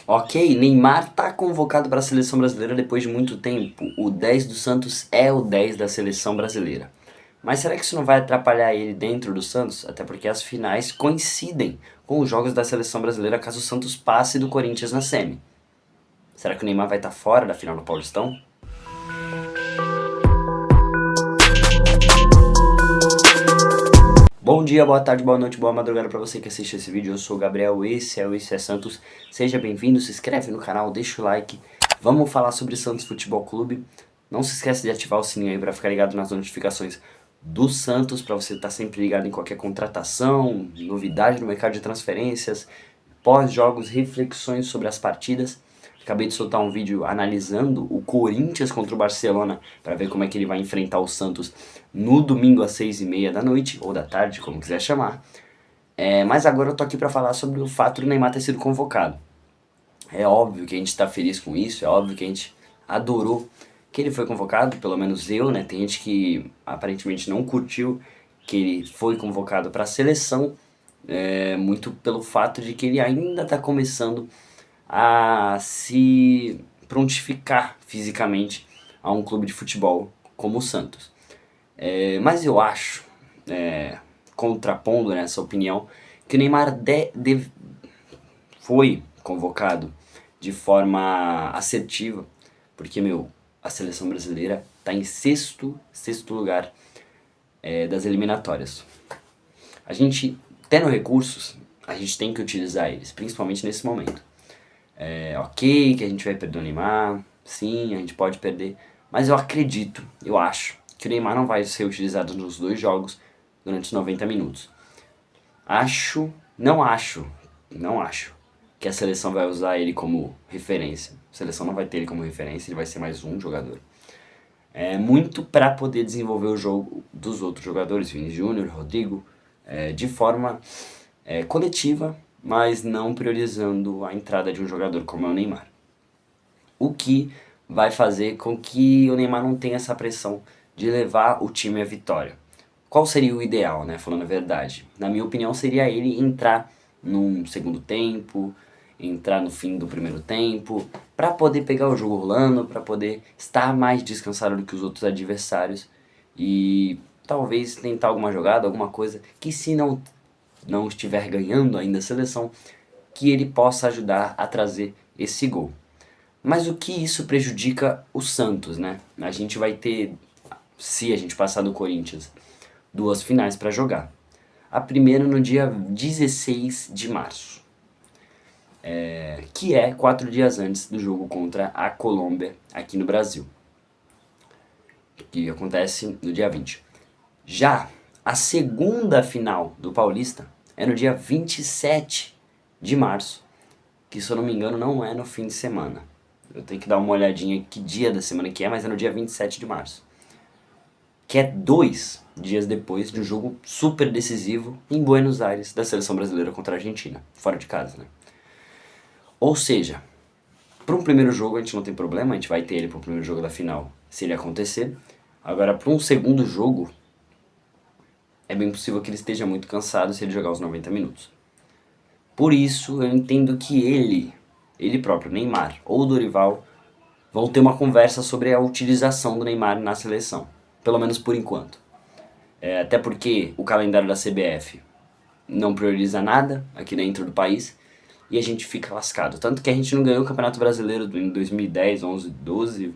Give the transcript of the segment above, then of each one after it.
Ok, Neymar tá convocado para a seleção brasileira depois de muito tempo. O 10 do Santos é o 10 da seleção brasileira. Mas será que isso não vai atrapalhar ele dentro do Santos? Até porque as finais coincidem com os jogos da seleção brasileira caso o Santos passe do Corinthians na semi. Será que o Neymar vai estar fora da final do Paulistão? Bom dia, boa tarde, boa noite, boa madrugada pra você que assiste esse vídeo. Eu sou o Gabriel, esse é o Isso é Santos. Seja bem-vindo, se inscreve no canal, deixa o like. Vamos falar sobre Santos Futebol Clube. Não se esquece de ativar o sininho aí pra ficar ligado nas notificações do Santos, pra você estar sempre ligado em qualquer contratação, novidade no mercado de transferências, pós-jogos, reflexões sobre as partidas. Acabei de soltar um vídeo analisando o Corinthians contra o Barcelona para ver como é que ele vai enfrentar o Santos no domingo às 6h30 da noite, ou da tarde, como quiser chamar. Mas agora eu tô aqui para falar sobre o fato do Neymar ter sido convocado. É óbvio que a gente tá feliz com isso, é óbvio que a gente adorou que ele foi convocado, pelo menos eu, né? Tem gente que aparentemente não curtiu que ele foi convocado para a seleção, muito pelo fato de que ele ainda está começando a se prontificar fisicamente a um clube de futebol como o Santos. Mas eu acho, contrapondo nessa opinião, que o Neymar foi convocado de forma assertiva, porque, a seleção brasileira está em sexto lugar das eliminatórias. A gente, tendo recursos, a gente tem que utilizar eles, principalmente nesse momento. Ok, que a gente vai perder o Neymar, sim, a gente pode perder, mas eu acredito, eu acho, que o Neymar não vai ser utilizado nos dois jogos durante os 90 minutos. Não acho que a seleção vai usar ele como referência. A seleção não vai ter ele como referência, ele vai ser mais um jogador. Muito para poder desenvolver o jogo dos outros jogadores, Vini Júnior, Rodrigo, de forma coletiva, mas não priorizando a entrada de um jogador como é o Neymar. O que vai fazer com que o Neymar não tenha essa pressão de levar o time à vitória. Qual seria o ideal, né, falando a verdade? Na minha opinião, seria ele entrar num segundo tempo, entrar no fim do primeiro tempo, para poder pegar o jogo rolando, para poder estar mais descansado do que os outros adversários e talvez tentar alguma jogada, alguma coisa que, se não estiver ganhando ainda a seleção, que ele possa ajudar a trazer esse gol. Mas o que isso prejudica o Santos, né? A gente vai ter, se a gente passar do Corinthians, duas finais para jogar. A primeira no dia 16 de março, que é 4 dias antes do jogo contra a Colômbia aqui no Brasil, que acontece no dia 20. Já a segunda final do Paulista é no dia 27 de março, que, se eu não me engano, não é no fim de semana. Eu tenho que dar uma olhadinha que dia da semana que é, mas é no dia 27 de março. Que é 2 dias depois de um jogo super decisivo em Buenos Aires da seleção brasileira contra a Argentina, fora de casa, né? Ou seja, para um primeiro jogo a gente não tem problema, a gente vai ter ele para o primeiro jogo da final, se ele acontecer. Agora, para um segundo jogo, é bem possível que ele esteja muito cansado se ele jogar os 90 minutos. Por isso, eu entendo que ele próprio, Neymar ou Dorival, vão ter uma conversa sobre a utilização do Neymar na seleção, pelo menos por enquanto. Até porque o calendário da CBF não prioriza nada aqui dentro do país e a gente fica lascado. Tanto que a gente não ganhou o Campeonato Brasileiro em 2010, 11, 12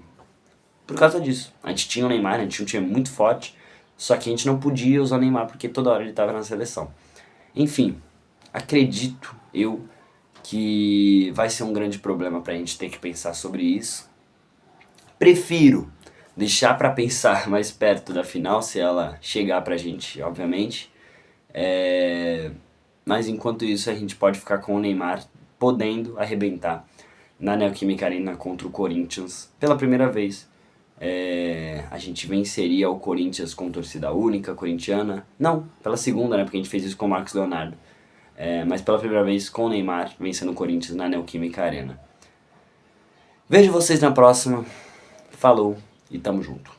por causa disso. A gente tinha o Neymar, a gente tinha um time muito forte, só que a gente não podia usar o Neymar porque toda hora ele estava na seleção. Enfim, acredito eu que vai ser um grande problema pra gente ter que pensar sobre isso. Prefiro deixar pra pensar mais perto da final, se ela chegar pra gente, obviamente. Mas enquanto isso, a gente pode ficar com o Neymar podendo arrebentar na Neoquímica Arena contra o Corinthians pela primeira vez. A gente venceria o Corinthians com torcida única, corintiana. Não, pela segunda, né? Porque a gente fez isso com o Marcos Leonardo. Mas pela primeira vez com o Neymar vencendo o Corinthians na Neoquímica Arena. Vejo vocês na próxima. Falou e tamo junto.